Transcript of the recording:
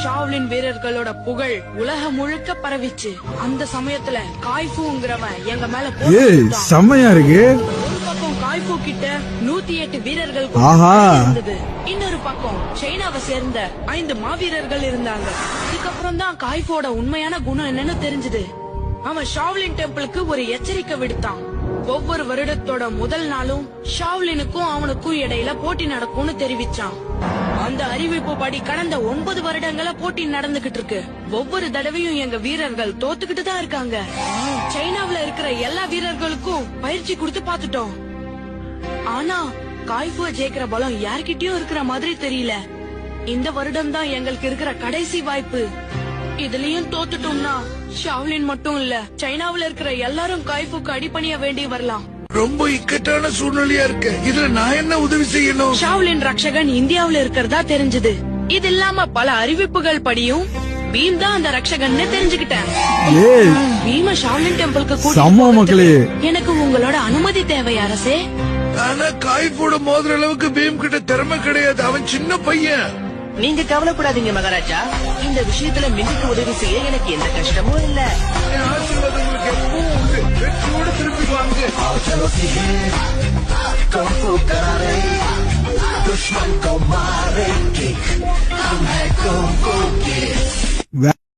Shaolin வீரர்களோட புகழ் உலகம் முழுக்க பரவிச்சு. அந்த சமயத்துல காய்ஃபுங்கிறவன் எங்க மேல செம்மையா இருக்கு. ஒரு பக்கம் காய்ஃபு கிட்ட 108 வீரர்கள் இருந்தது. இன்னொரு பக்கம் சைனாவை சேர்ந்த 5 மாவீரர்கள் இருந்தாங்க. இதுக்கப்புறம் தான் காய்ஃபோட உண்மையான குணம் என்னன்னு தெரிஞ்சது. அவன் ஷாவ்லின் டெம்பிளுக்கு ஒரு எச்சரிக்கை விடுத்தான். ஒவ்வொரு வருடத்தோட முதல் நாளும் ஷாவ்லினுக்கும் அவனுக்கும் இடையில போட்டி நடக்கும்னு தெரிவிச்சான். அந்த அறிவிப்பு படி கடந்த 9 வருடங்களா போட்டி நடந்துகிட்டு இருக்கு. ஒவ்வொரு தடவையும் எங்க வீரர்கள் தோத்துக்கிட்டு தான் இருக்காங்க. சைனாவுல இருக்கிற எல்லா வீரர்களுக்கும் பயிற்சி கொடுத்து பாத்துட்டோம். ஆனா காய்ஃபுவ ஜெயிக்கிற பலம் யார்கிட்டயும் இருக்கிற மாதிரி தெரியல. இந்த வருடம் தான் எங்களுக்கு இருக்கிற கடைசி வாய்ப்பு. இதுலயும் தோத்துட்டோம்னா ஷாவ்லின் மட்டும் இல்ல, சைனாவுல இருக்கிற எல்லாரும் காய்ஃபுக்கு அடிபணிய வேண்டி வரலாம். ரொம்ப இக்கட்டான சூழ்நிலையா இருக்கு. இதுல நான் என்ன உதவி செய்யணும்? ஷாவ்லின் ரக்ஷகன் இந்தியாவுல இருக்கிறதா தெரிஞ்சது. இது இல்லாம பல அறிவிப்புகள் படியும் பீம் தான் அந்த ரக்ஷகன் தெரிஞ்சுக்கிட்டேன். பீம ஷாவ்லின் டெம்பிளுக்கு கூட்டிட்டு எனக்கு உங்களோட அனுமதி தேவை அரசே. ஆனா காய்ஃபோட மோதுற அளவுக்கு பீம் கிட்ட திறமை கிடையாது. அவன் சின்ன பையன். நீங்க கவலைப்படாதீங்க மகாராஜா. இந்த விஷயத்துல மின்னுக்கு உதவி செய்ய எனக்கு எந்த கஷ்டமும் இல்ல. ஆசீர்வாதங்களுக்கு எப்பவும் உண்டு. வெற்றியோட திருப்பி வாங்க.